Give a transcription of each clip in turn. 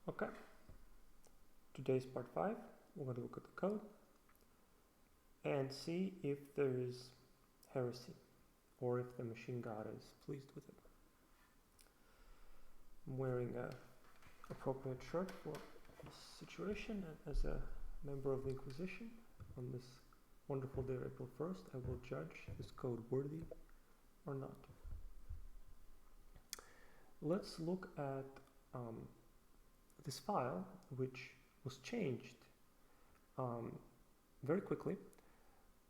Okay, today's part 5. We're going to look at the code and see if there is heresy or if the machine god is pleased with it. I'm wearing a appropriate shirt for this situation, and as a member of the Inquisition on this wonderful day of April 1st, I will judge this code worthy or not. Let's look at this file, which was changed very quickly,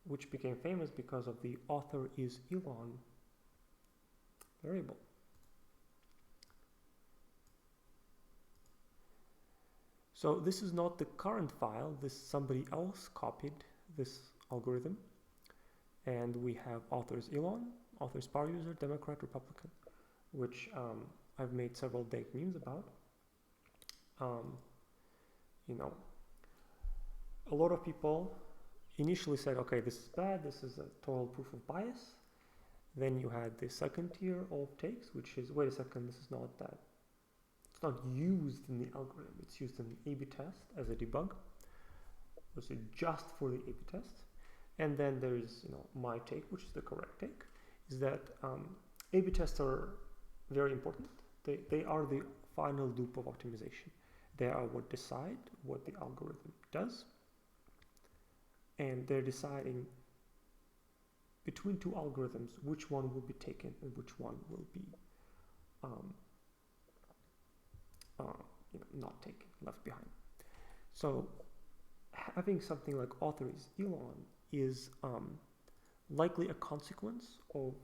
which became famous because of the author is Elon variable. So this is not the current file. Somebody else copied this algorithm, and we have authors Elon, authors power user, Democrat, Republican, which I've made several dank memes about. A lot of people initially said, okay, this is bad, this is a total proof of bias. Then you had the second tier of takes, which is, wait a second, this is not that. It's not used in the algorithm, it's used in the A/B test as a debug. So just for the A/B test. And then there's, my take, which is the correct take, is that A/B tests are very important. They are the final loop of optimization. They are what decide what the algorithm does. And they're deciding between two algorithms which one will be taken and which one will be not taken, left behind. So having something like author is Elon is likely a consequence of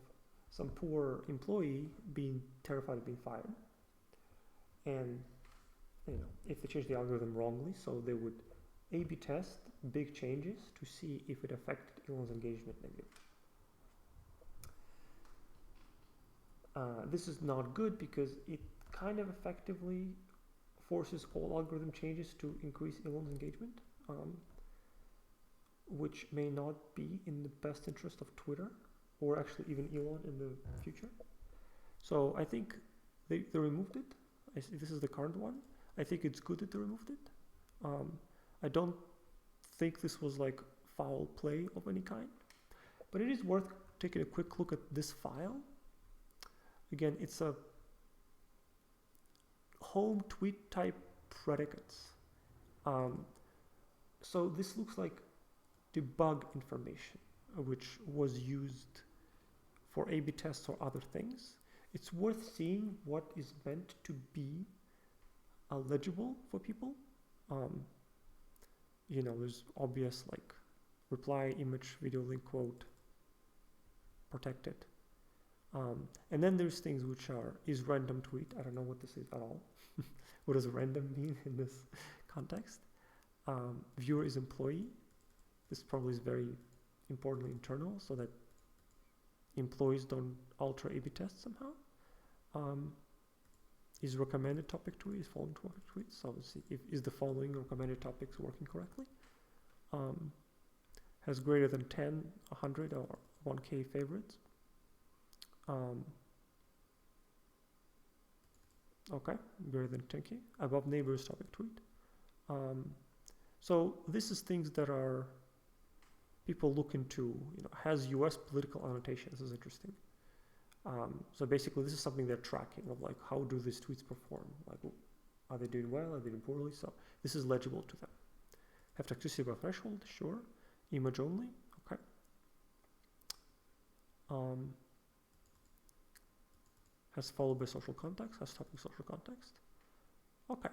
some poor employee being terrified of being fired. And if they change the algorithm wrongly, so they would A/B test big changes to see if it affected Elon's engagement negatively. This is not good because it kind of effectively forces all algorithm changes to increase Elon's engagement, which may not be in the best interest of Twitter or actually even Elon in the future. So I think they removed it. This is the current one. I think it's good that they removed it. I don't think this was like foul play of any kind, but it is worth taking a quick look at this file. Again, it's a home tweet type predicates. So this looks like debug information, which was used for A/B tests or other things. It's worth seeing what is meant to be legible for people. There's obvious like reply, image, video link, quote, protected. And then there's things which is random tweet. I don't know what this is at all. What does random mean in this context? Viewer is employee. This probably is very importantly internal so that employees don't alter A/B tests somehow. Is recommended topic tweet, is following topic tweet. So obviously, is the following recommended topics working correctly? Has greater than 10, 100, or 1K favorites. Okay, greater than 10K. Above neighbors topic tweet. So this is things that are people look into. Has US political annotations. This is interesting. So basically, this is something they're tracking of like how do these tweets perform? Like, are they doing well? Are they doing poorly? So this is legible to them. Have toxicity above threshold? Sure. Image only? Okay. Has followed by social context? Has topic social context? Okay.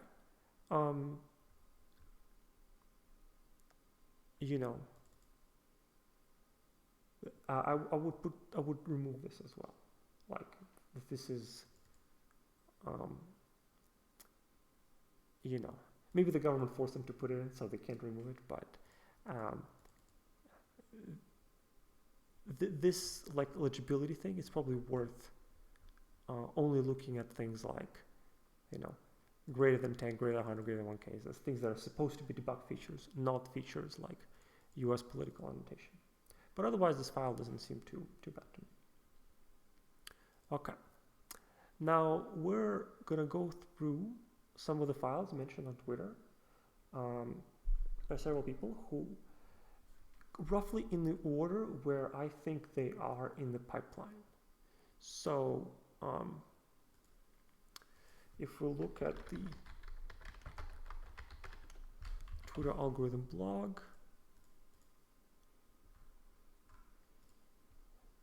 I would remove this as well. Like, if this is, maybe the government forced them to put it in, so they can't remove it. But this like legibility thing is probably worth only looking at things like, greater than 10, greater than 100, greater than 1K. That's things that are supposed to be debug features, not features like US political annotation. But otherwise, this file doesn't seem too bad to me. Okay. Now we're gonna go through some of the files mentioned on Twitter by several people who roughly in the order where I think they are in the pipeline. So if we look at the Twitter algorithm blog,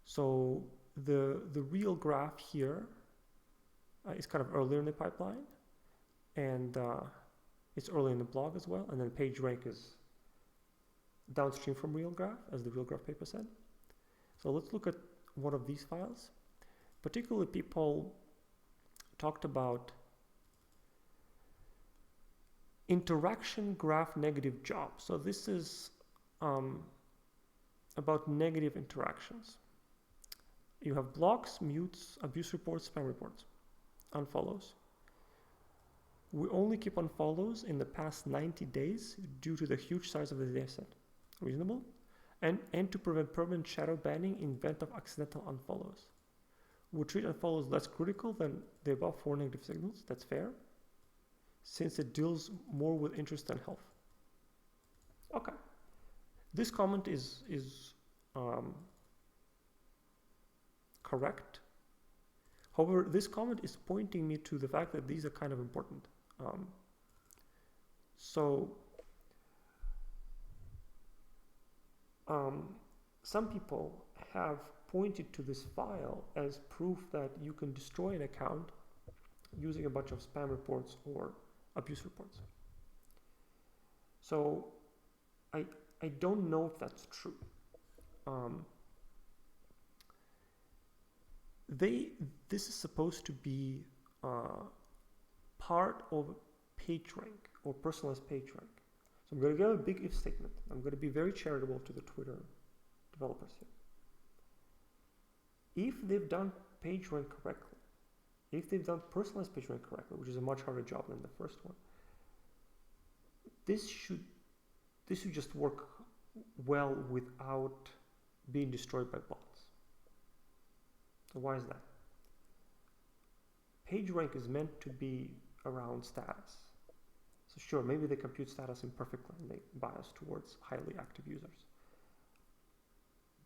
so the real graph here is kind of earlier in the pipeline, and it's early in the blog as well, and then PageRank is downstream from real graph, as the real graph paper said. So let's look at one of these files. Particularly, people talked about interaction graph negative job. So this is about negative interactions. You have blocks, mutes, abuse reports, spam reports, unfollows. We only keep unfollows in the past 90 days due to the huge size of the dataset. Reasonable? And to prevent permanent shadow banning in event of accidental unfollows. We treat unfollows less critical than the above 4 negative signals. That's fair, since it deals more with interest than health. Okay. This comment is correct. However, this comment is pointing me to the fact that these are kind of important. Some people have pointed to this file as proof that you can destroy an account using a bunch of spam reports or abuse reports. So I don't know if that's true. This is supposed to be part of PageRank or personalized PageRank. So I'm going to give a big if statement. I'm going to be very charitable to the Twitter developers here. If they've done PageRank correctly, if they've done personalized PageRank correctly, which is a much harder job than the first one, this should just work well without being destroyed by bots. So why is that? PageRank is meant to be around status. So sure, maybe they compute status imperfectly and they bias towards highly active users.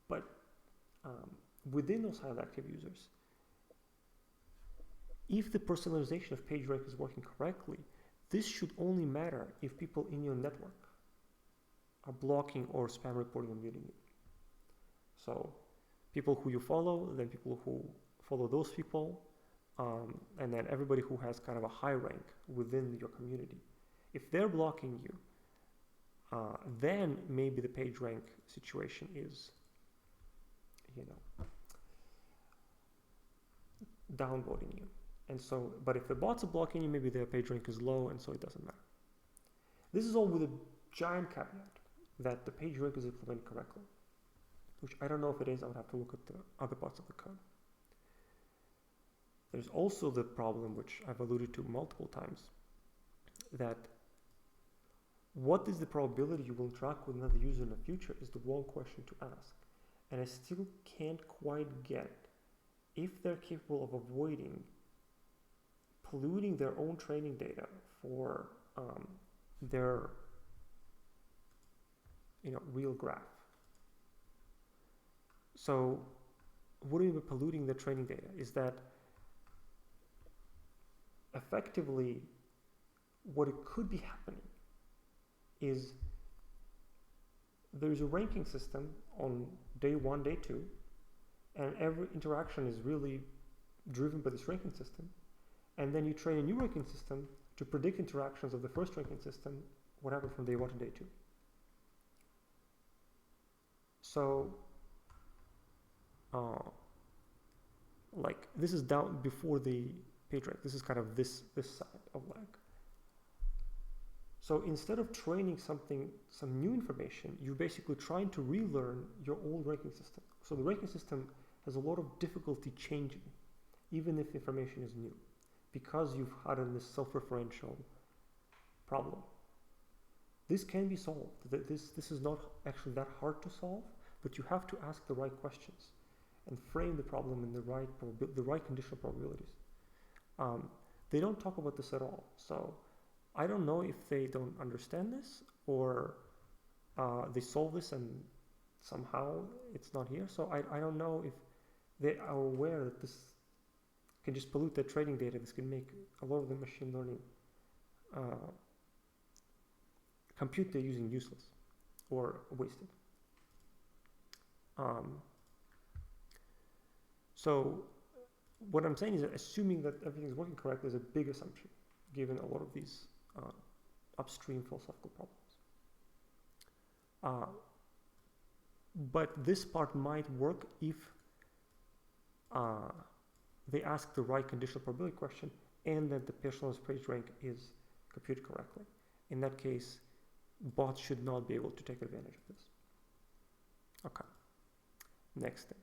But within those highly active users, if the personalization of PageRank is working correctly, this should only matter if people in your network are blocking or spam reporting and muting you. So people who you follow, then people who follow those people, and then everybody who has kind of a high rank within your community. If they're blocking you, then maybe the PageRank situation is, downvoting you. And so, but if the bots are blocking you, maybe their PageRank is low, and so it doesn't matter. This is all with a giant caveat that the PageRank is implemented correctly, which I don't know if it is. I would have to look at the other parts of the code. There's also the problem, which I've alluded to multiple times, that what is the probability you will interact with another user in the future is the wrong question to ask. And I still can't quite get if they're capable of avoiding polluting their own training data for their real graph. So what do you mean by polluting the training data? Is that effectively what it could be happening is there's a ranking system on day 1, day 2, and every interaction is really driven by this ranking system, and then you train a new ranking system to predict interactions of the first ranking system, whatever, from day 1 to day 2. So like this is down before the PageRank. This is kind of this side of lag. So instead of training some new information, you're basically trying to relearn your old ranking system. So the ranking system has a lot of difficulty changing, even if information is new, because you've had this self-referential problem. This can be solved. This is not actually that hard to solve, but you have to ask the right questions and frame the problem in the right conditional probabilities. They don't talk about this at all. So I don't know if they don't understand this, or they solve this and somehow it's not here. So I don't know if they are aware that this can just pollute their training data. This can make a lot of the machine learning compute they're using useless or wasted. So what I'm saying is that assuming that everything is working correctly is a big assumption, given a lot of these upstream philosophical problems. But this part might work if they ask the right conditional probability question and that the personalized PageRank is computed correctly. In that case, bots should not be able to take advantage of this. Okay, next thing.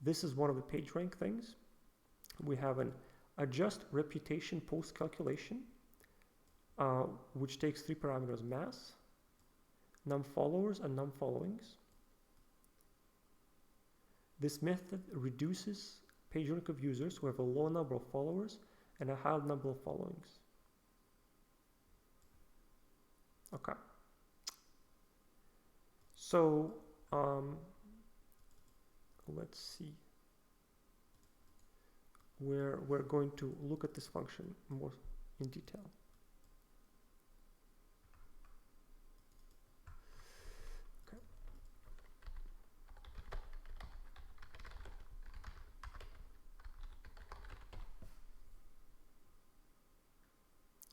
This is one of the PageRank things. We have an adjust reputation post calculation, which takes 3 parameters: mass, num followers, and num followings. This method reduces PageRank of users who have a low number of followers and a high number of followings. Okay. So let's see. We're going to look at this function more in detail. Okay.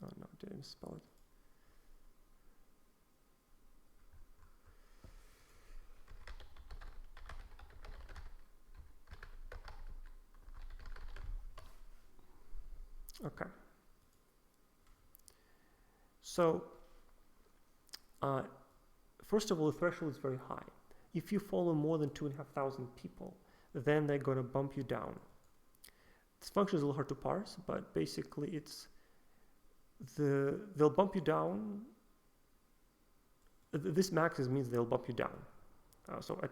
Oh no, I didn't spell it. Okay. So, first of all, the threshold is very high. If you follow more than 2,500 people, then they're going to bump you down. This function is a little hard to parse, but basically it's they'll bump you down. This maxes means they'll bump you down. So at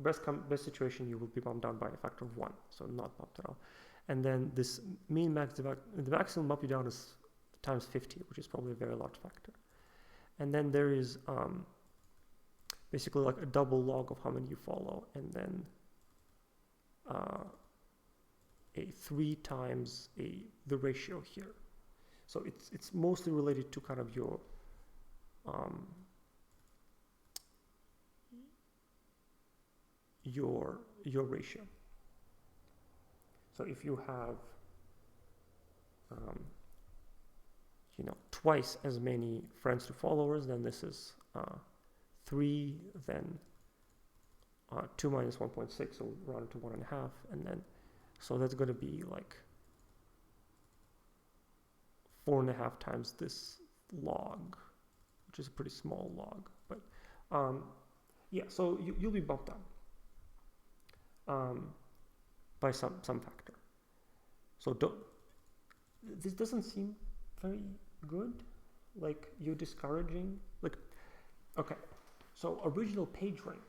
best situation, you will be bumped down by a factor of 1, so not bumped at all. And then this mean max, the maximum bump you down is times 50, which is probably a very large factor. And then there is basically like a double log of how many you follow, and then a 3 times the ratio here. So it's mostly related to kind of your ratio. So if you have, twice as many friends to followers, then this is 3, then 2 minus 1.6, so round to 1.5, and then, so that's going to be like 4.5 times this log, which is a pretty small log, but yeah, so you'll be bumped down by some factor. So this doesn't seem very good, like you're discouraging, like, okay, so the original PageRank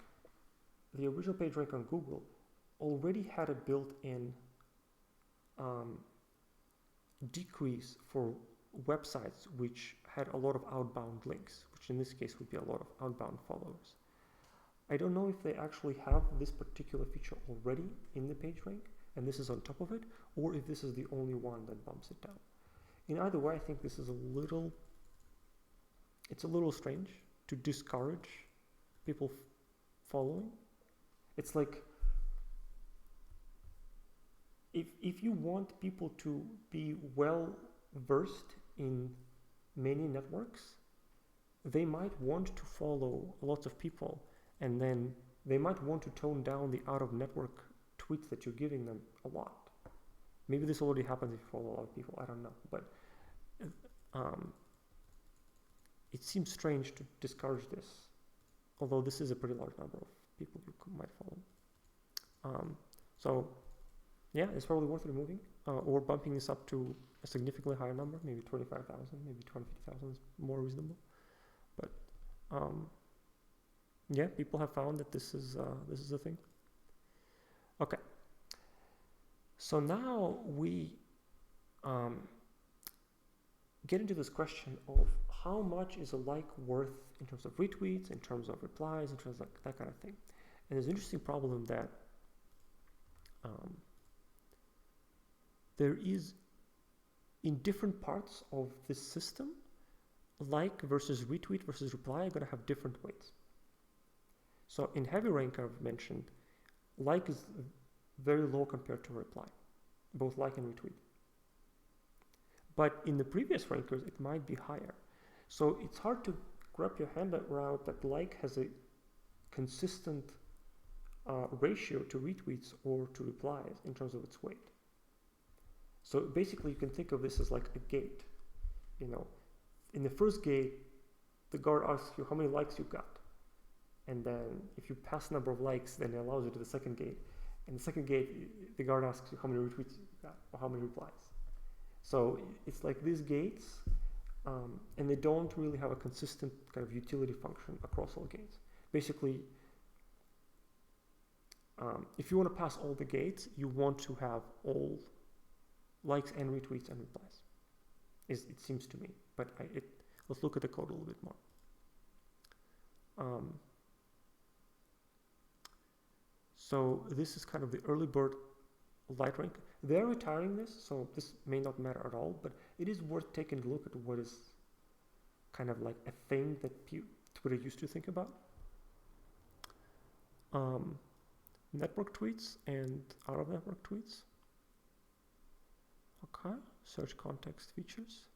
on Google already had a built-in decrease for websites which had a lot of outbound links, which in this case would be a lot of outbound followers. I don't know if they actually have this particular feature already in the PageRank, and this is on top of it, or if this is the only one that bumps it down. In either way, I think this is it's a little strange to discourage people following. It's like, if you want people to be well versed in many networks, they might want to follow lots of people, and then they might want to tone down the out-of-network tweets that you're giving them a lot. Maybe this already happens if you follow a lot of people, I don't know, but it seems strange to discourage this, although this is a pretty large number of people you might follow. So yeah, it's probably worth removing or bumping this up to a significantly higher number, maybe 25,000, maybe 20,000 is more reasonable. But yeah, people have found that this is a thing. Okay. So now we get into this question of how much is a like worth in terms of retweets, in terms of replies, in terms of that kind of thing. And there's an interesting problem that there is, in different parts of this system, like versus retweet versus reply are going to have different weights. So in heavy rank, I've mentioned, like is very low compared to reply, both like and retweet. But in the previous rankers, it might be higher. So it's hard to wrap your hand around that like has a consistent ratio to retweets or to replies in terms of its weight. So basically you can think of this as like a gate. You know, in the first gate, the guard asks you how many likes you got. And then if you pass the number of likes, then it allows you to the second gate. And the second gate, the guard asks you how many retweets you got or how many replies. So it's like these gates, and they don't really have a consistent kind of utility function across all gates. Basically, if you want to pass all the gates, you want to have all likes and retweets and replies. It seems to me, but let's look at the code a little bit more. So this is kind of the early bird light rank. They're retiring this, so this may not matter at all, but it is worth taking a look at what is kind of like a thing that Twitter used to think about. Network tweets and out of network tweets. Okay, search context features.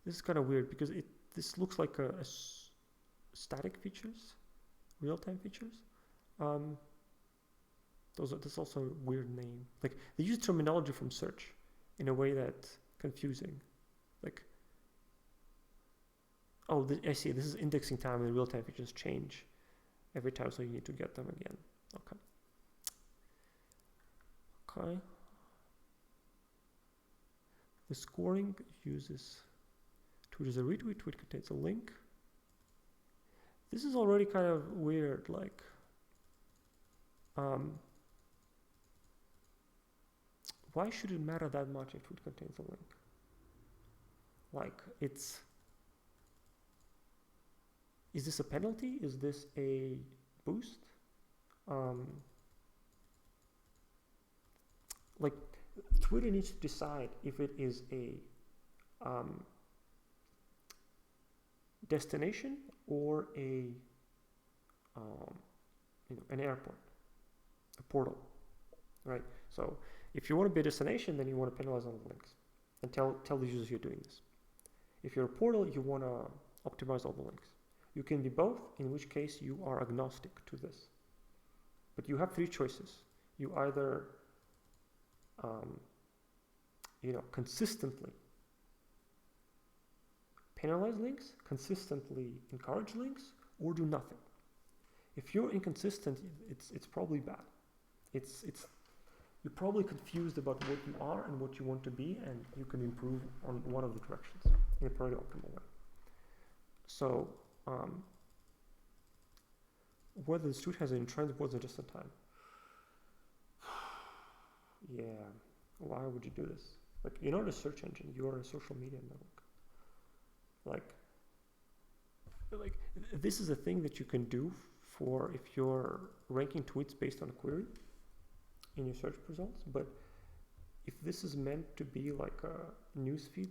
This is kind of weird because this looks like a static features, real-time features. That's also a weird name. Like they use terminology from search in a way that's confusing. Like, oh, I see. This is indexing time, and real-time features change every time, so you need to get them again. Okay. Okay. The scoring uses tweet as a retweet. Tweet contains a link. This is already kind of weird. Like, why should it matter that much if tweet contains a link? Like, is this a penalty? Is this a boost? Like, Twitter needs to decide if it is a destination or an airport, a portal, right? So if you want to be a destination, then you want to penalize all the links and tell the users you're doing this. If you're a portal, you want to optimize all the links. You can be both, in which case you are agnostic to this. But you have three choices. You either consistently penalize links, consistently encourage links, or do nothing. If you're inconsistent, it's probably bad. You're probably confused about what you are and what you want to be, and you can improve on one of the directions in a pretty optimal way. So whether the tweet has an intrinsic words or just in time. Yeah, why would you do this? Like, you're not a search engine, you're a social media network. Like this is a thing that you can do for if you're ranking tweets based on a query in your search results, but if this is meant to be like a newsfeed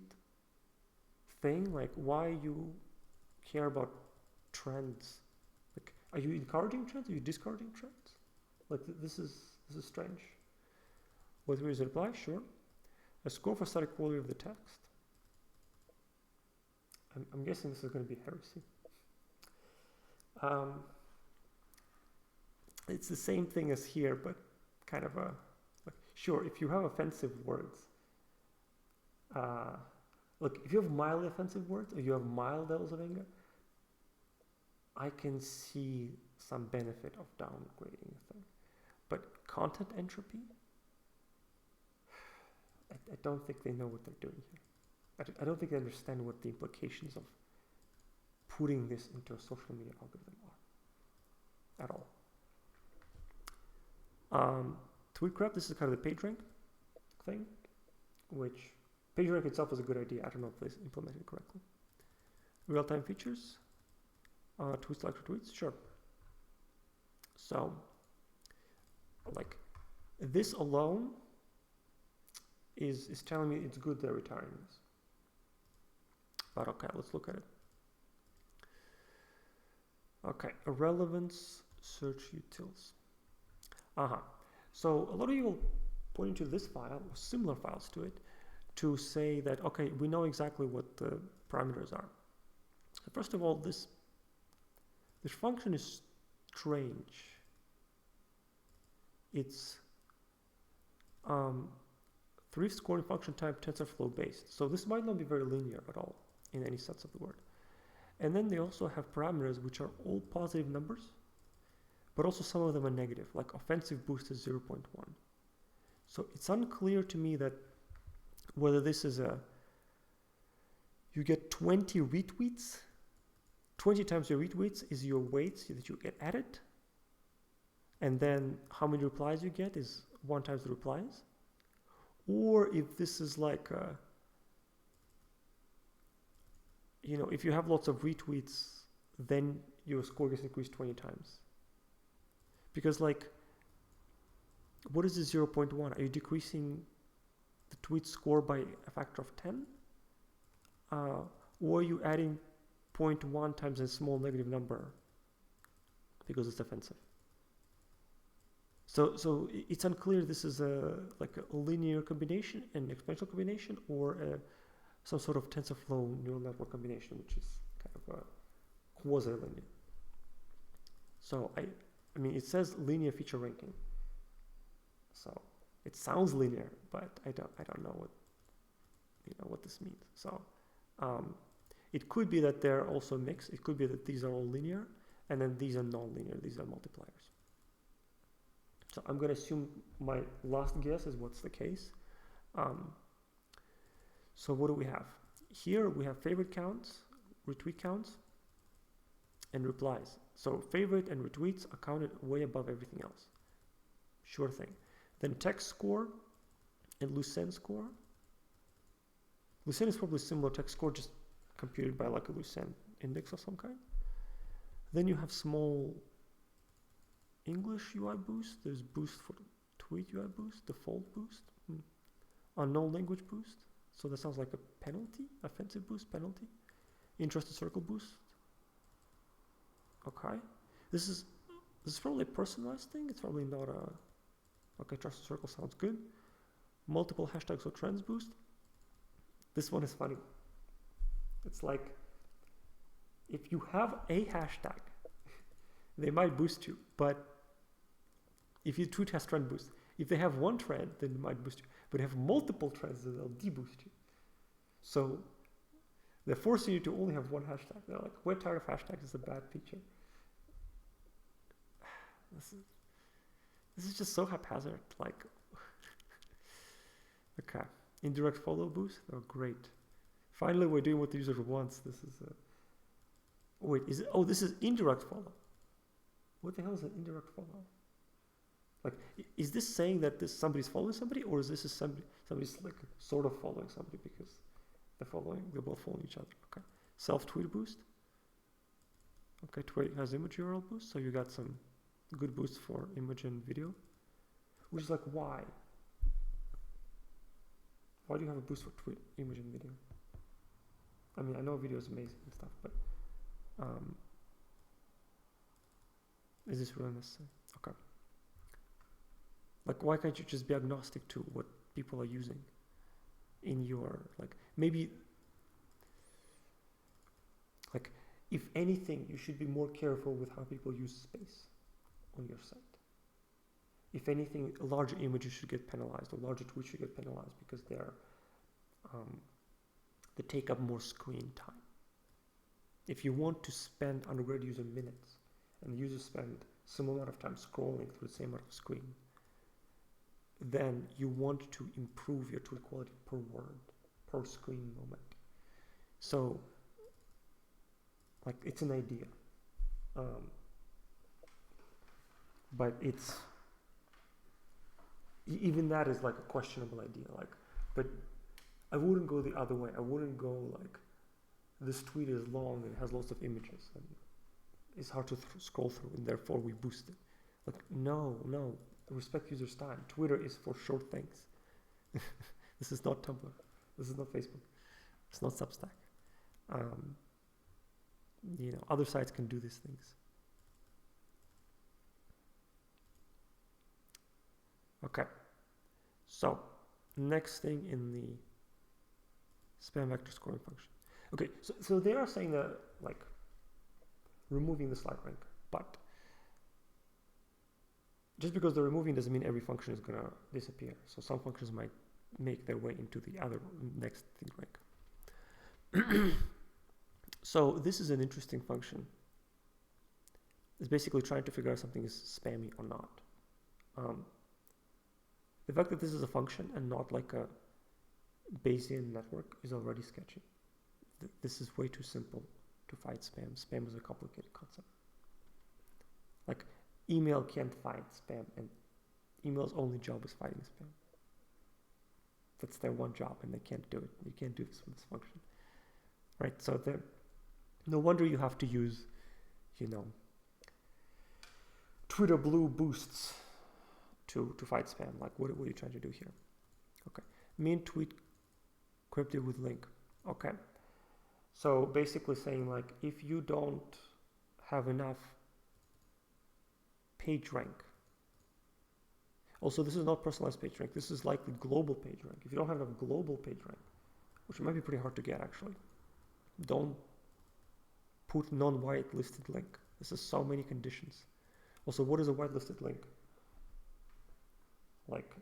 thing, like why you care about trends? Like, are you encouraging trends? Are you discouraging trends? Like this is strange. Whether is reply, sure. A score for static quality of the text. I'm guessing this is going to be heresy. It's the same thing as here, but kind of sure, if you have offensive words, look, if you have mildly offensive words or you have mild levels of anger, I can see some benefit of downgrading a thing. But content entropy, I don't think they know what they're doing here. I don't think they understand what the implications of putting this into a social media algorithm are at all. Tweet grab, this is kind of the page rank thing. which PageRank itself is a good idea. I don't know if it's implemented correctly. Real-time features, tweet selector tweets, sure. So, like, this alone is telling me it's good they're retiring this. But okay, let's look at it. Okay, irrelevance search utils. So a lot of you will point to this file or similar files to it to say that, okay, we know exactly what the parameters are. So first of all, this function is strange. It's thrift scoring function type TensorFlow based. So this might not be very linear at all in any sense of the word. And then they also have parameters which are all positive numbers, but also some of them are negative, like offensive boost is 0.1. So it's unclear to me that whether this is you get 20 retweets, 20 times your retweets is your weights that you get added, and then how many replies you get is 1 times the replies, or if this is like if you have lots of retweets, then your score gets increased 20 times. Because like, what is the 0.1? Are you decreasing the tweet score by a factor of 10? Or are you adding 0.1 times a small negative number because it's offensive? So it's unclear this is like a linear combination, an exponential combination, or some sort of TensorFlow neural network combination, which is kind of a quasi-linear. So I mean, it says linear feature ranking. So it sounds linear, but I don't know what this means. So it could be that they're also mixed. It could be that these are all linear, and then these are non-linear. These are multipliers. So I'm going to assume my last guess is what's the case. So what do we have? Here we have favorite counts, retweet counts, and replies. So favorite and retweets are counted way above everything else. Sure thing. Then text score and Lucene score. Lucene is probably similar text score, just computed by like a Lucene index of some kind. Then you have small English UI boost. There's boost for tweet UI boost, default boost, unknown language boost. So that sounds like a penalty, offensive boost, penalty. Interested circle boost. Okay. This is probably a personalized thing. It's probably not a... Okay, trusted circle sounds good. Multiple hashtags or trends boost. This one is funny. It's like, if you have a hashtag, they might boost you, but if your tweet has trend boost, if they have one trend, then it might boost you. But if you have multiple trends, then they'll deboost you. So they're forcing you to only have one hashtag. They're like, we're tired of hashtags, it's a bad feature. This is just so haphazard. Like, okay, indirect follow boost. Oh, great! Finally, we're doing what the user wants. This is wait, is it? Oh, this is indirect follow. What the hell is an indirect follow? Like, is this saying that somebody's following somebody, or is this somebody's like sort of following somebody because they're both following each other? Okay, self-tweet boost. Okay, tweet has image URL boost, so you got some good boosts for image and video, which is like, why? Why do you have a boost for tweet, image and video? I mean, I know video is amazing and stuff, but is this really necessary? Okay. Like, why can't you just be agnostic to what people are using in your, like, maybe, like, if anything, you should be more careful with how people use space on your site. If anything, larger images should get penalized, or larger tweets should get penalized because they take up more screen time. If you want to spend undergrad user minutes, and the users spend some amount of time scrolling through the same amount of screen, then you want to improve your tweet quality per word, per screen moment. So, like, it's an idea. But it's, even that is like a questionable idea. Like, but I wouldn't go the other way. I wouldn't go like, this tweet is long and has lots of images and it's hard to scroll through and therefore we boost it. Like, no, respect users' time. Twitter is for short things. This is not Tumblr. This is not Facebook. It's not Substack. Other sites can do these things. Okay. So, next thing in the spam vector scoring function. Okay, so they are saying that, like, removing the slide rank, but just because they're removing doesn't mean every function is going to disappear. So some functions might make their way into the other next thing rank. So this is an interesting function. It's basically trying to figure out something is spammy or not. The fact that this is a function and not like a Bayesian network is already sketchy. This is way too simple to fight spam. Spam is a complicated concept. Like, email can't fight spam, and email's only job is fighting spam. That's their one job, and they can't do it. You can't do this with this function, right? So no wonder you have to use, Twitter blue boosts to fight spam. Like, what are you trying to do here? Okay, mean tweet encrypted with link. Okay, so basically saying, like, if you don't have enough page rank. Also, this is not personalized page rank. This is likely global page rank. If you don't have enough global page rank, which might be pretty hard to get actually, don't put non-whitelisted link. This is so many conditions. Also, what is a whitelisted link? Like,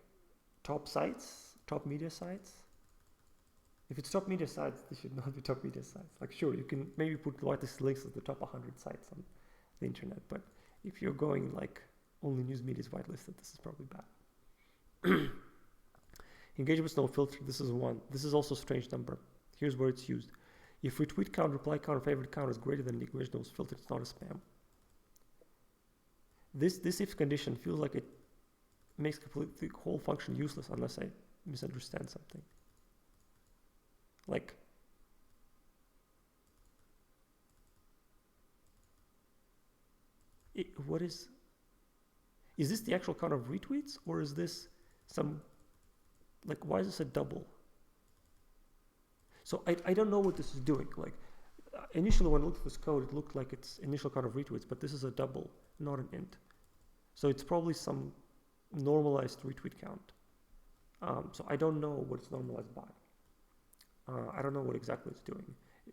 top sites, top media sites. If it's top media sites, this should not be top media sites. Like, sure, you can maybe put whitelisted links at the top 100 sites on the internet, but if you're going like only news media is whitelisted, this is probably bad. Engagement's no filter. This is 1. This is also a strange number. Here's where it's used. If retweet count, reply count, or favorite count is greater than the engagement was filtered, it's not a spam. This if condition feels like it makes the whole function useless unless I misunderstand something. Like, what is this the actual count of retweets, or is this some, like, why is this a double? So I don't know what this is doing. Like, initially when I looked at this code, it looked like it's initial count of retweets, but this is a double, not an int. So it's probably some normalized retweet count. So I don't know what it's normalized by. I don't know what exactly it's doing.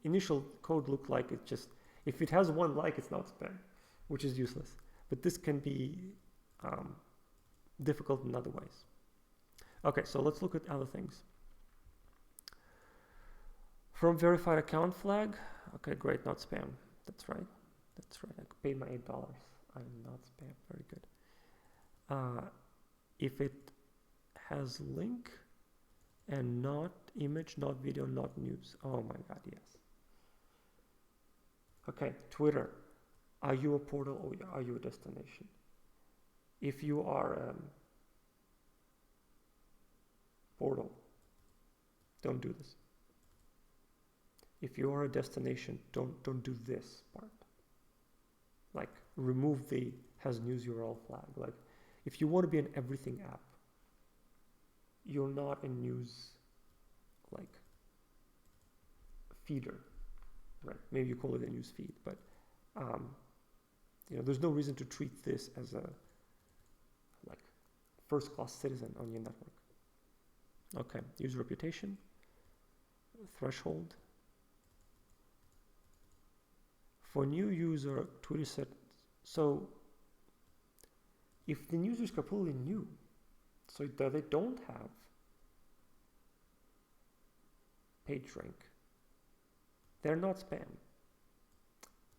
Initial code looked like it just, if it has 1 like, it's not spam, which is useless. But this can be difficult in other ways. Okay, so let's look at other things. From verified account flag. Okay, great, not spam. That's right. That's right. I paid my $8. I'm not spam. Very good. If it has link and not image, not video, not news. Oh my God, yes. Okay, Twitter. Are you a portal or are you a destination? If you are a portal, don't do this. If you are a destination, don't do this part. Like, remove the has news URL flag. Like, if you want to be an everything app, you're not a news, like, feeder, right? Maybe you call it a news feed, but there's no reason to treat this as a, like, first-class citizen on your network. Okay, user reputation, threshold. For new user, Twitter said, so if the user is completely new, so that they don't have page rank, they're not spam.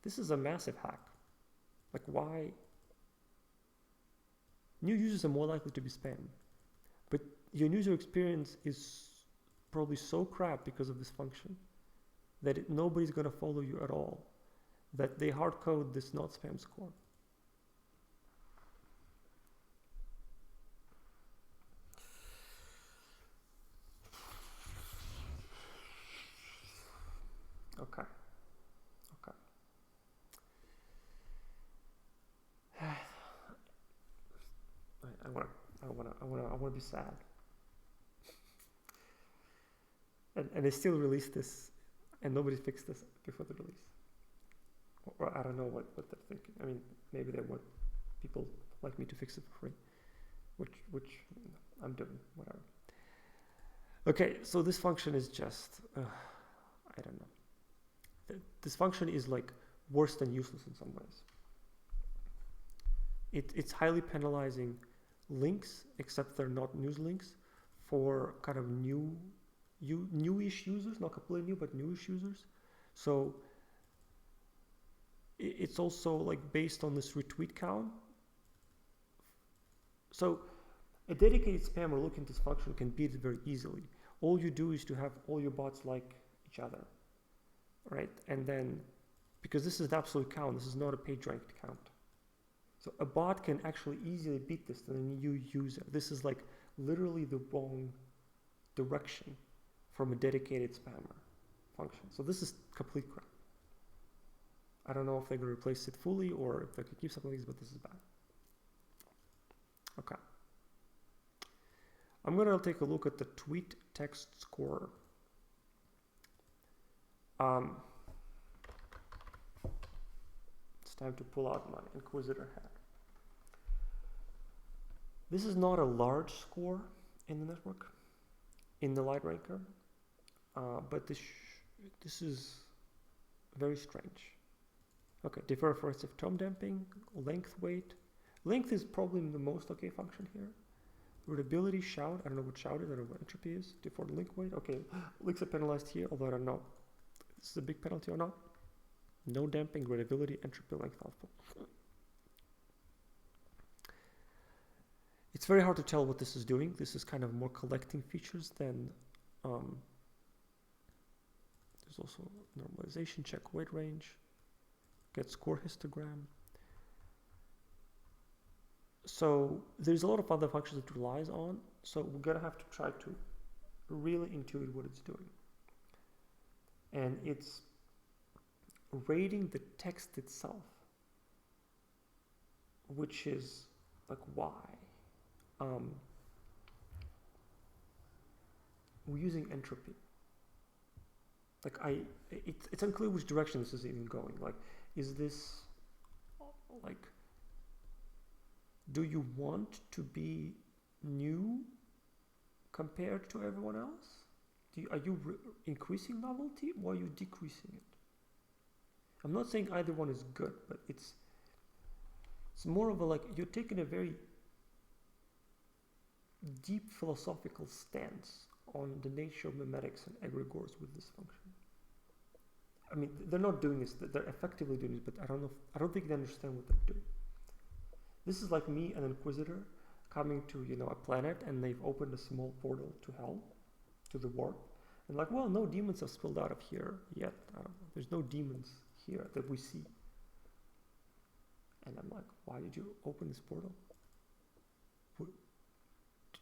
This is a massive hack. Like, why? New users are more likely to be spam, but your user experience is probably so crap because of this function that nobody's going to follow you at all, that they hard code this not spam score. Okay. Okay. I want to be sad. And they still release this, and nobody fixed this before the release. Or I don't know what they're thinking. I mean, maybe they want people like me to fix it for free, which I'm doing, whatever. Okay, so this function is just, I don't know. This function is like worse than useless in some ways. It's highly penalizing links, except they're not news links, for kind of newish users, not completely new, but newish users. So it's also like based on this retweet count. So a dedicated spammer looking at this function can beat it very easily. All you do is to have all your bots like each other, right? And then, because this is an absolute count, this is not a page ranked count. So a bot can actually easily beat this than a new user. This is like literally the wrong direction from a dedicated spammer function. So this is complete crap. I don't know if they're going to replace it fully or if they could keep some of these, but this is bad. Okay. I'm going to take a look at the tweet text score. It's time to pull out my Inquisitor hat. This is not a large score in the network, in the light ranker, but this is very strange. Okay, defer first of tone damping, length weight. Length is probably the most okay function here. Readability, shout, I don't know what shout is, I don't know what entropy is. Default link weight, okay. Links are penalized here, although I don't know if this is a big penalty or not. No damping, readability, entropy, length output. It's very hard to tell what this is doing. This is kind of more collecting features than, there's also normalization, check weight range, get score histogram. So there's a lot of other functions it relies on. So we're gonna have to try to really intuit what it's doing. And it's rating the text itself, which is like why. We're using entropy. Like it's unclear which direction this is even going. Like, is this like, do you want to be new compared to everyone else? Are you increasing novelty or are you decreasing it? I'm not saying either one is good, but it's more of a like, you're taking a very deep philosophical stance on the nature of memetics and egregores with this function. I mean, they're not doing this, they're effectively doing this, but I don't think they understand what they're doing. This is like me, an Inquisitor, coming to, a planet, and they've opened a small portal to hell, to the warp, and like, well, no demons have spilled out of here yet. I don't know. There's no demons here that we see. And I'm like, why did you open this portal?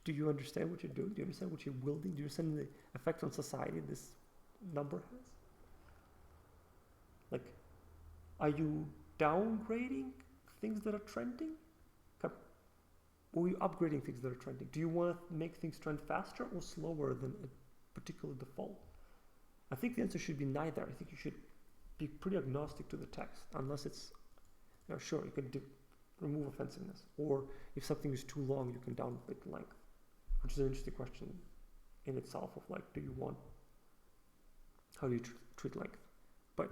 Do you understand what you're doing? Do you understand what you're wielding? Do you understand the effect on society this number has? Like, are you downgrading things that are trending? Or are you upgrading things that are trending? Do you want to make things trend faster or slower than a particular default? I think the answer should be neither. I think you should be pretty agnostic to the text, unless it's, sure, you can remove offensiveness. Or if something is too long, you can downgrade the length, which is an interesting question in itself of like, how do you treat length? But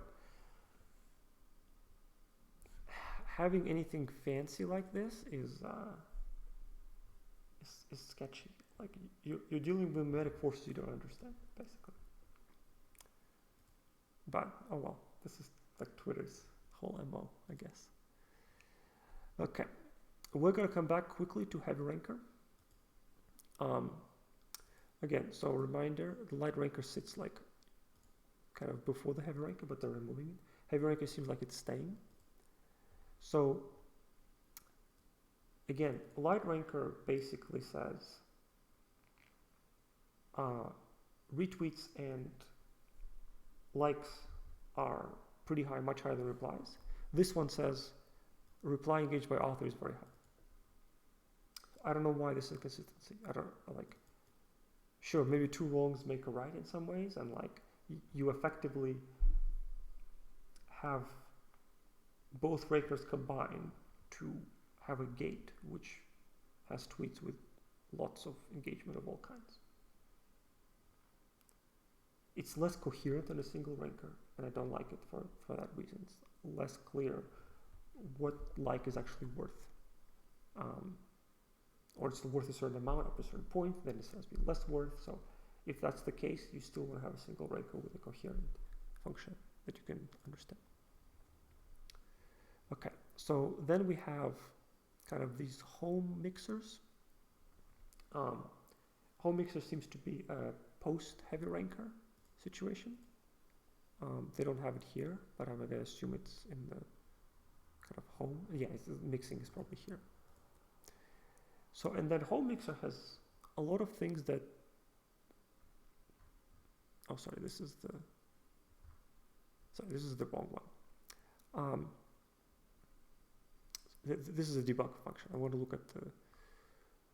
having anything fancy like this is sketchy. Like you're dealing with memetic forces you don't understand, basically. But oh well, this is like Twitter's whole MO, I guess. Okay, we're gonna come back quickly to heavy ranker. Again, so reminder, the light ranker sits like kind of before the heavy ranker, but they're removing it. Heavy ranker seems like it's staying. So again, light ranker basically says retweets and likes are pretty high, much higher than replies. This one says reply engaged by author is very high. I don't know why this inconsistency. I don't like. Sure, maybe two wrongs make a right in some ways, and like you effectively have both rakers combined to have a gate which has tweets with lots of engagement of all kinds. It's less coherent than a single ranker, and I don't like it for that reason. It's less clear what like is actually worth. Or it's worth a certain amount up to a certain point, then it has to be less worth. So if that's the case, you still want to have a single ranker with a coherent function that you can understand. Okay, so then we have kind of these home mixers. Home mixer seems to be a post-heavy ranker situation. They don't have it here, but I'm going to assume it's in the kind of home. Yeah, mixing is probably here. So, and then home mixer has a lot of things that, oh, sorry, this is the wrong one. This is a debug function. I want to look at the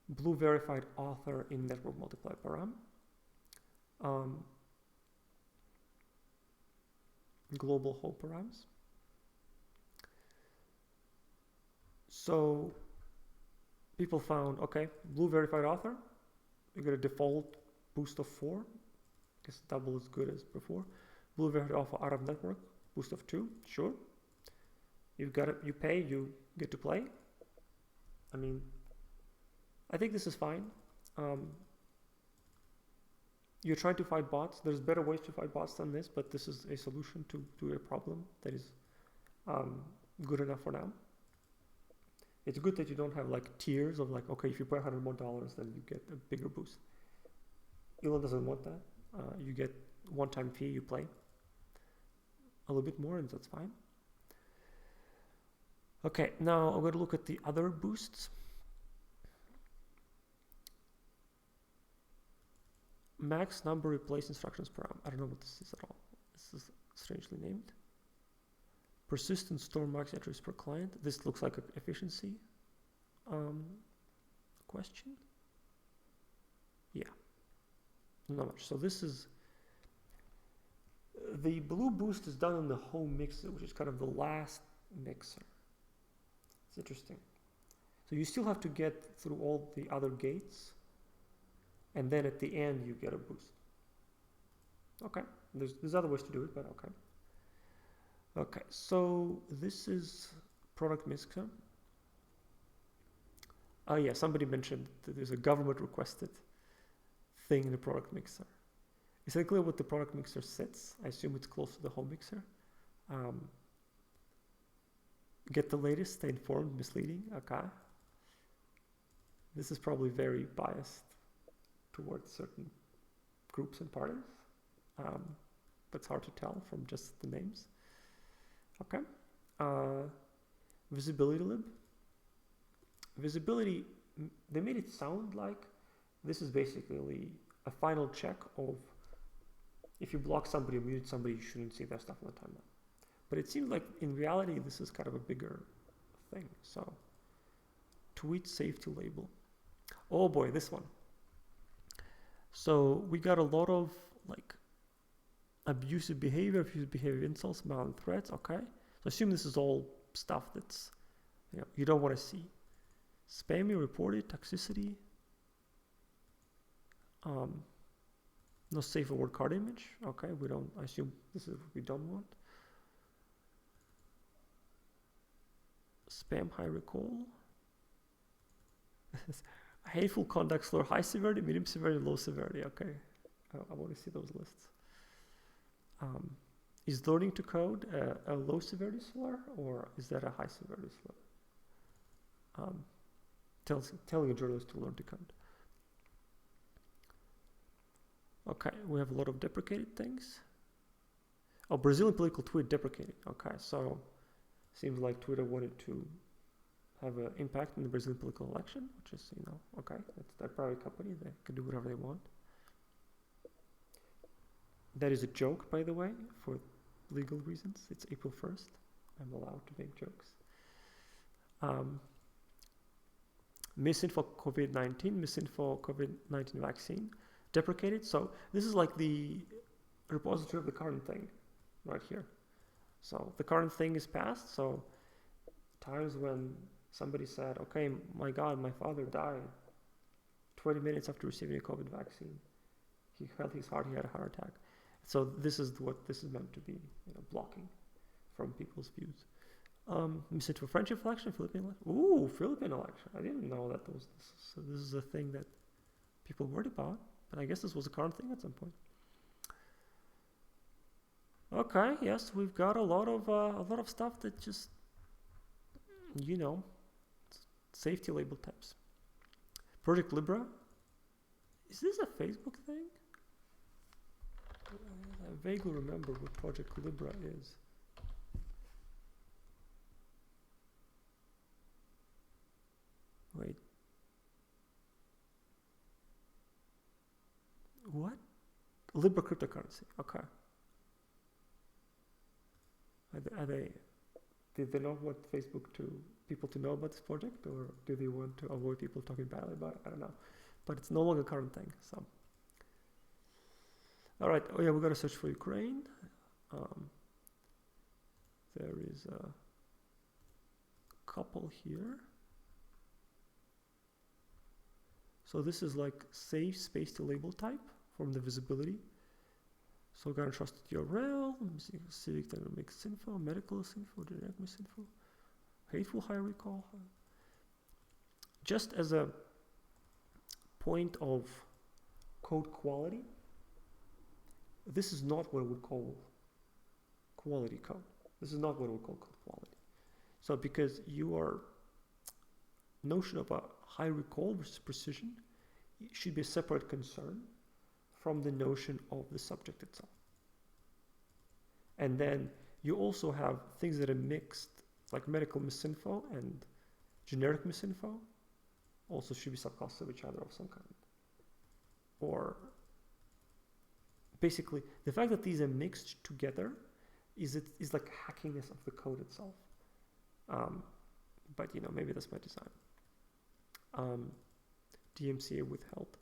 blue verified author in network multiply param. Global home params. So people found, okay, blue verified author, you get a default boost of 4, I guess double as good as before. Blue verified author out of network, boost of 2, sure. You got it, you pay, you get to play. I mean, I think this is fine. You're trying to fight bots. There's better ways to fight bots than this, but this is a solution to a problem that is good enough for now. It's good that you don't have like tiers of like, okay, if you pay $100 more, then you get a bigger boost. Elon doesn't want that. You get one-time fee, you play a little bit more, and that's fine. Okay, now I'm going to look at the other boosts. Max number replace instructions param. I don't know what this is at all. This is strangely named. Persistent store max entries per client. This looks like an efficiency question. Yeah, not much. So this is the blue boost is done on the home mixer, which is kind of the last mixer. It's interesting. So you still have to get through all the other gates, and then at the end you get a boost. Okay, there's other ways to do it, but okay. Okay, so this is product mixer. Oh yeah, somebody mentioned that there's a government requested thing in the product mixer. Is it clear what the product mixer sets? I assume it's close to the home mixer. Get the latest, stay informed, misleading, okay. This is probably very biased towards certain groups and parties. But it's hard to tell from just the names. Okay. Visibility lib. Visibility, they made it sound like this is basically a final check of if you block somebody or mute somebody, you shouldn't see their stuff on the timeline. But it seems like in reality, this is kind of a bigger thing. So tweet safety label. Oh boy, this one. So we got a lot of like abusive behavior, insults, malware threats. Okay. So assume this is all stuff that's, you don't want to see. Spammy, reported, toxicity. No safe word card image. Okay, I assume this is what we don't want. Spam high recall. Hateful conduct slur, high severity, medium severity, low severity. Okay, I want to see those lists. Is learning to code a low severity slur, or is that a high severity slur? Telling a journalist to learn to code. Okay, we have a lot of deprecated things. Oh, Brazilian political tweet deprecated. Okay, so seems like Twitter wanted to have an impact in the Brazilian political election, which is, okay, it's their private company. They can do whatever they want. That is a joke, by the way, for legal reasons. It's April 1st. I'm allowed to make jokes. Misinfo COVID-19, misinfo COVID-19 vaccine, deprecated. So this is like the repository of the current thing right here. So the current thing is passed. So times when somebody said, okay, my God, my father died 20 minutes after receiving a COVID vaccine. He felt his heart, he had a heart attack. So this is what this is meant to be, blocking from people's views. Misinfo French election, Philippine election. Ooh, Philippine election. I didn't know that was this. So this is a thing that people worried about, but I guess this was a current thing at some point. Okay, yes, we've got a lot of stuff that just, safety label types. Project Libra. Is this a Facebook thing? I vaguely remember what Project Libra is. Wait. What? Libra cryptocurrency. Okay. Did they not want people to know about this project, or do they want to avoid people talking badly about it? I don't know. But it's no longer a current thing. So. All right. Oh yeah, we got to search for Ukraine. There is a couple here. So this is like safe space to label type from the visibility. So got trusted URL, civic dynamics info, medical info, generic misinfo, hateful high recall. Just as a point of code quality, this is not what we would call quality code. This is not what we would call code quality. So because your notion of a high recall versus precision should be a separate concern from the notion of the subject itself. And then you also have things that are mixed, like medical misinfo and generic misinfo, also should be subclasses of each other of some kind. Or basically, the fact that these are mixed together is like hackiness of the code itself. But maybe that's by design. DMCA withheld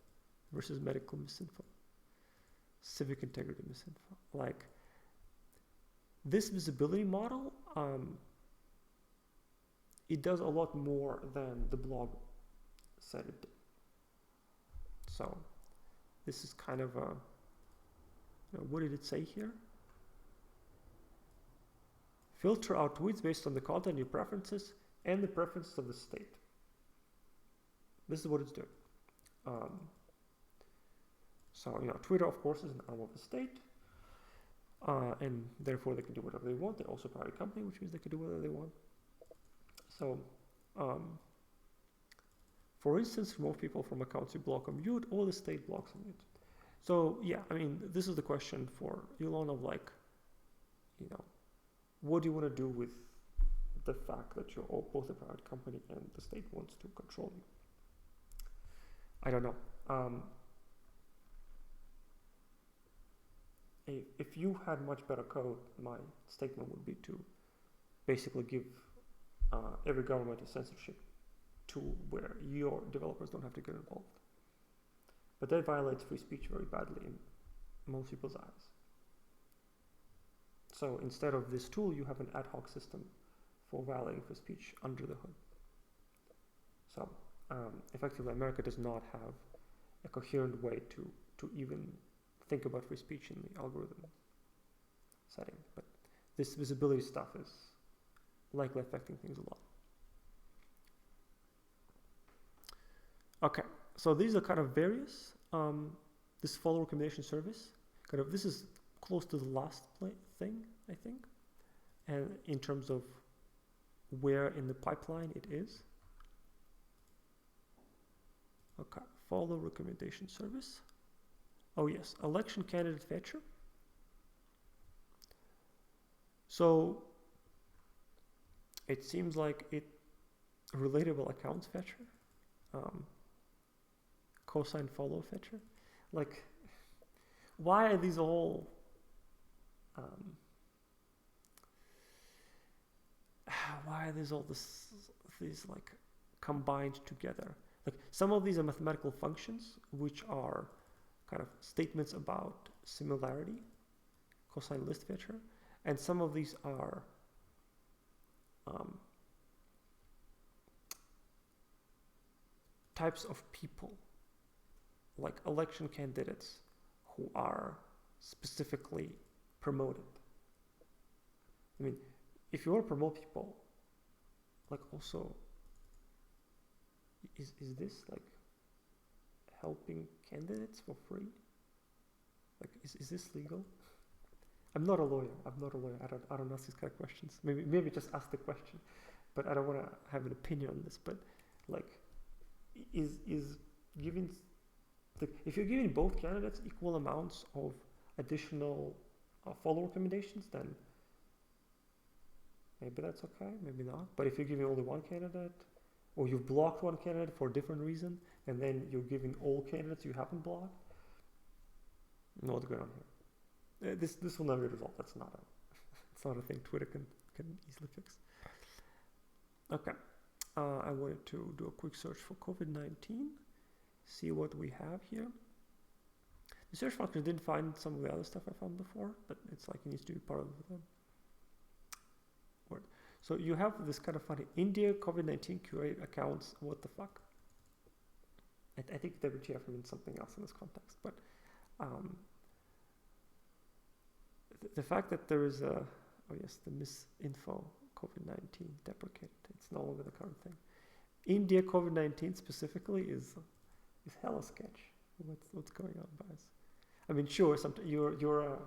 versus medical misinfo. Civic integrity misinfo. Like this visibility model, it does a lot more than the blog said it did. So this is kind of a, what did it say here? Filter out tweets based on the content, your preferences, and the preferences of the state. This is what it's doing. So, Twitter, of course, is an arm of the state, and therefore they can do whatever they want. They're also a private company, which means they can do whatever they want. So, for instance, remove people from accounts you block or mute, or the state blocks or mute. So, yeah, this is the question for Elon of like, what do you want to do with the fact that you're both a private company and the state wants to control you? I don't know. If you had much better code, my statement would be to basically give every government a censorship tool where your developers don't have to get involved. But that violates free speech very badly in most people's eyes. So instead of this tool, you have an ad hoc system for violating free speech under the hood. So effectively, America does not have a coherent way to even think about free speech in the algorithm setting. But this visibility stuff is likely affecting things a lot. Okay, so these are kind of various. This follow recommendation service, this is close to the last thing, I think, and in terms of where in the pipeline it is. Okay, follow recommendation service. Oh yes, election candidate fetcher. So it seems like relatable accounts fetcher, cosine follow fetcher. Like, why are these all why is all these like combined together? Like some of these are mathematical functions, which are kind of statements about similarity, cosine list feature, and some of these are types of people, like election candidates who are specifically promoted. I mean, if you want to promote people, like also, is this like helping candidates for free? Like, is this legal? I'm not a lawyer. I don't ask these kind of questions. Maybe just ask the question, but I don't want to have an opinion on this. But like, is giving if you're giving both candidates equal amounts of additional follow recommendations, then maybe that's okay, maybe not. But if you're giving only one candidate, or you've blocked one candidate for a different reason, and then you're giving all candidates you haven't blocked, what's going on here? This will never be resolved. It's not a thing Twitter can easily fix. Okay, I wanted to do a quick search for COVID-19, see what we have here. The search function didn't find some of the other stuff I found before, but it's like it needs to be part of the word. So you have this kind of funny India COVID-19 QA accounts. What the fuck? I think WTF means something else in this context, but the fact that there is a the misinfo COVID-19 deprecated. It's no longer the current thing. India COVID-19 specifically is hella sketch. What's going on, guys? I mean, sure, you're an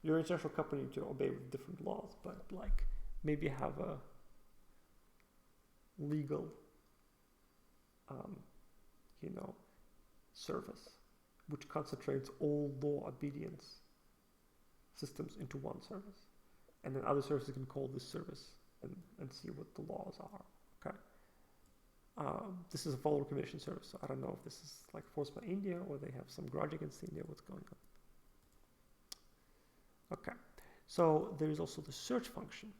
international company to obey with different laws, but like maybe have a legal, service which concentrates all law obedience systems into one service, and then other services can call this service and see what the laws are. Okay. This is a follow recommendation service, so I don't know if this is like forced by India or they have some grudge against India. What's going on? Okay, so there is also the search function.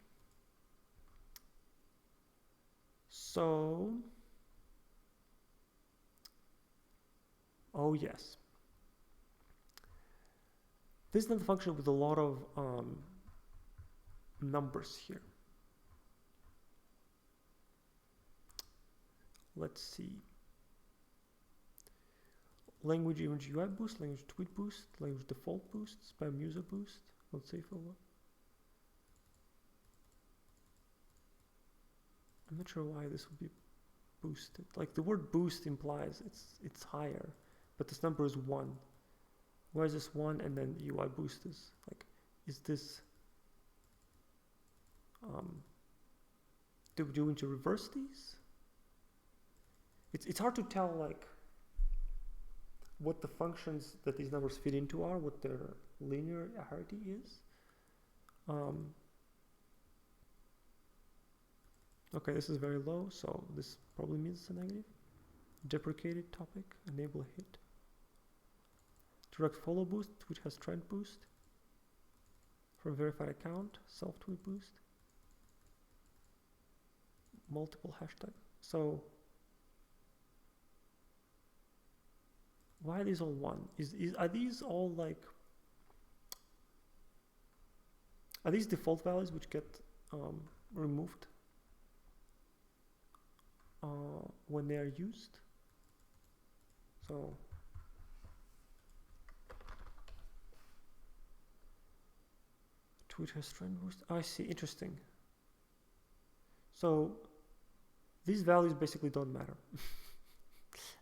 So, oh yes, this is not a function with a lot of numbers here. Let's see. Language image UI boost, language tweet boost, language default boost, spam user boost. Let's see for what. I'm not sure why this would be boosted. Like the word boost implies it's higher, but this number is 1. Why is this 1 and then UI boost is like, is this do we need to reverse these? It's hard to tell like what the functions that these numbers fit into are, what their linearity is. Okay, this is very low, so this probably means it's a negative. Deprecated topic, enable hit. Direct follow boost, which has trend boost. From verified account, self tweet boost. Multiple hashtag. So why are these all 1? Are these all like, are these default values which get removed when they are used? So tweet has trend boost. Oh, I see, interesting. So these values basically don't matter.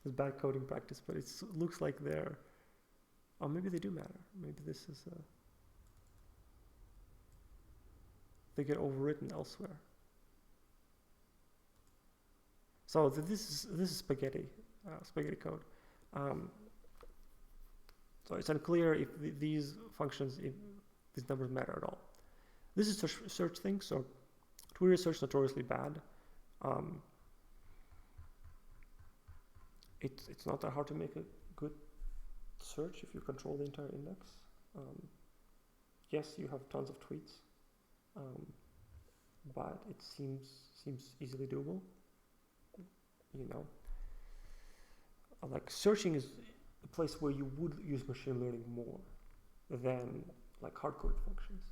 It's bad coding practice, but it looks like they're, or maybe they do matter. Maybe this is they get overwritten elsewhere. So this is spaghetti code. So it's unclear if these functions, if these numbers matter at all. This is a search thing, so Twitter search is notoriously bad. It's not that hard to make a good search if you control the entire index. Yes, you have tons of tweets. but it seems easily doable. You know, like searching is a place where you would use machine learning more than like hard-coded functions.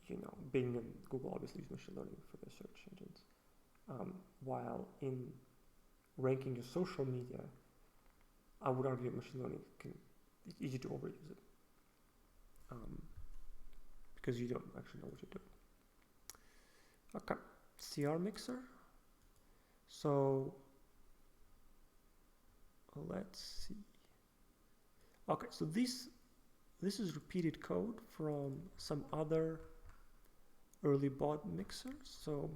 You know, Bing and Google obviously use machine learning for their search engines, while in ranking your social media, I would argue machine learning it's easy to overuse it, because you don't actually know what you're doing. Okay, CR mixer. So let's see. Okay, so this is repeated code from some other early bot mixers. So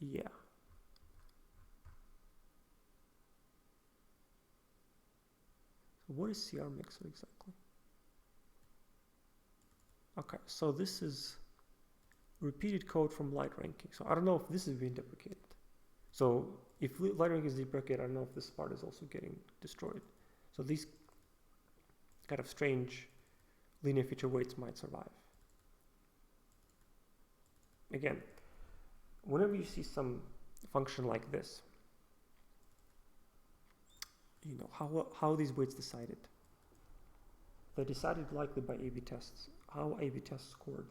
yeah. So what is CR mixer exactly? Okay, so this is repeated code from light ranking. So I don't know if this is being deprecated. So if light ranking is deprecated, I don't know if this part is also getting destroyed. So these kind of strange linear feature weights might survive. Again, whenever you see some function like this, you know, how are these weights decided? They're decided likely by A/B tests. How A/B tests scored?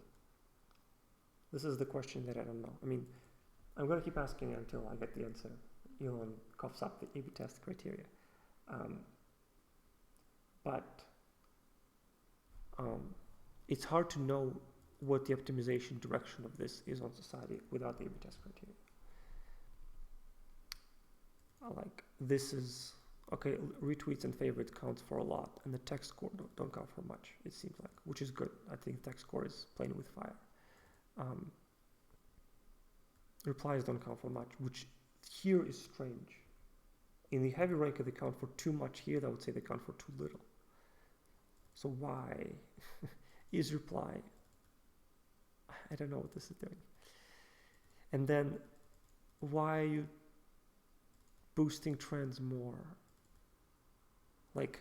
This is the question that I don't know. I mean, I'm going to keep asking until I get the answer. Elon coughs up the A/B test criteria. But it's hard to know what the optimization direction of this is on society without the A/B test criteria. Like this is, okay, retweets and favorites counts for a lot, and the text score don't count for much, it seems like, which is good. I think text score is playing with fire. Replies don't count for much, which here is strange. In the heavy ranker, they count for too much. Here, I would say they count for too little. So why is reply? I don't know what this is doing. And then why are you boosting trends more? Like,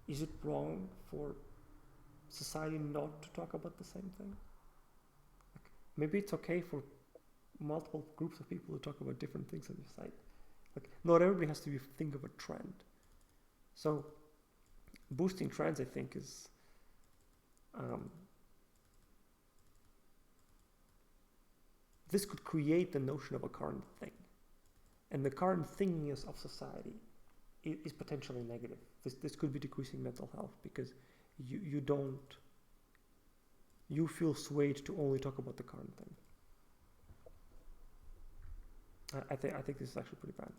is it wrong for society not to talk about the same thing? Like, maybe it's okay for multiple groups of people to talk about different things on your site. Like, not everybody has to think of a trend. So boosting trends, I think, is this could create the notion of a current thing, and the current thinginess of society is potentially negative. This could be decreasing mental health because you feel swayed to only talk about the current thing. I think this is actually pretty bad,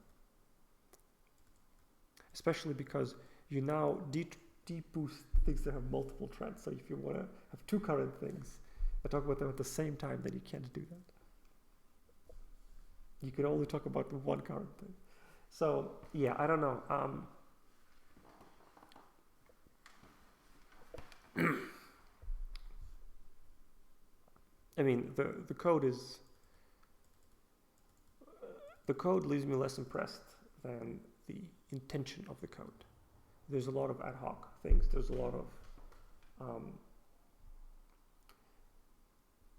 especially because you now de-boost things that have multiple trends. So if you want to have two current things and talk about them at the same time, then you can't do that. You can only talk about the one current thing. So yeah, I don't know. I mean, the code is. The code leaves me less impressed than the intention of the code. There's a lot of ad hoc things. There's a lot of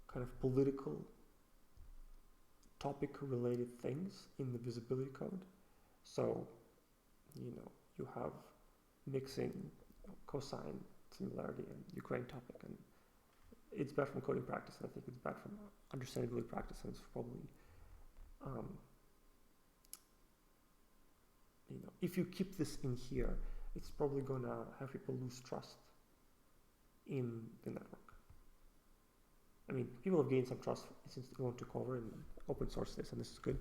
kind of political topic related things in the visibility code. So, you know, you have mixing cosine similarity and Ukraine topic, and it's bad from coding practice, and I think it's bad from understandability practice, and it's probably you know, if you keep this in here, it's probably gonna have people lose trust in the network. I mean, people have gained some trust since Elon took over and open source this, and this is good.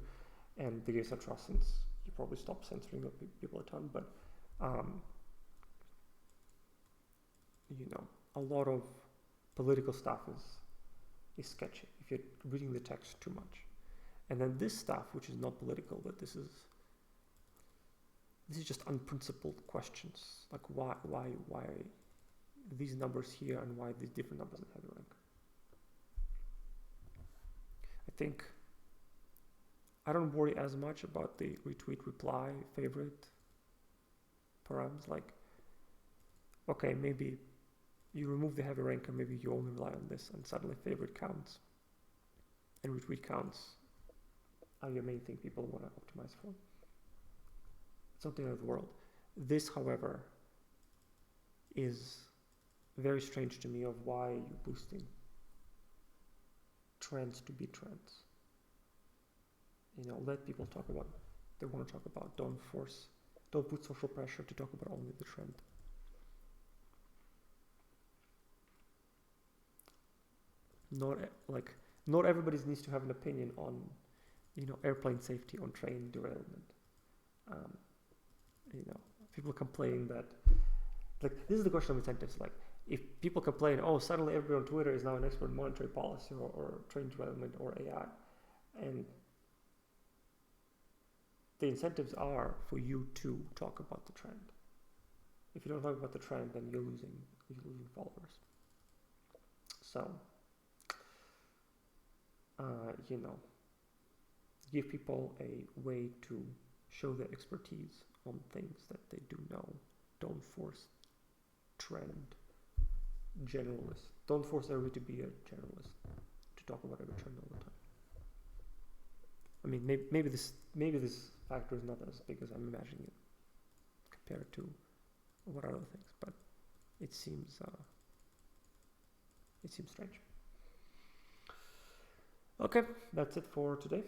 And they gained some trust since you probably stopped censoring people a ton. But you know, a lot of political stuff is sketchy if you're reading the text too much. And then this stuff, which is not political, but this is just unprincipled questions, like why these numbers here and why these different numbers in heavy rank. I think I don't worry as much about the retweet, reply, favorite params. Like, okay, maybe you remove the heavy ranker, maybe you only rely on this, and suddenly favorite counts and retweet counts are your main thing people want to optimize for. It's not the end of the world. This, however, is very strange to me of why you're boosting trends to be trends. You know, let people talk about what they want to talk about. Don't put social pressure to talk about only the trend. Not everybody needs to have an opinion on, you know, airplane safety, on train derailment. You know, people complain that, like, this is the question of incentives. Like, if people complain, oh, suddenly everybody on Twitter is now an expert in monetary policy or train derailment or AI, and the incentives are for you to talk about the trend. If you don't talk about the trend, then you're losing followers. So, you know, give people a way to show their expertise on things that they do know. Don't force trend generalists. Don't force everybody to be a generalist, to talk about every trend all the time. I mean, maybe this factor is not as big as I'm imagining it compared to what are other things, but it seems strange. Okay, that's it for today.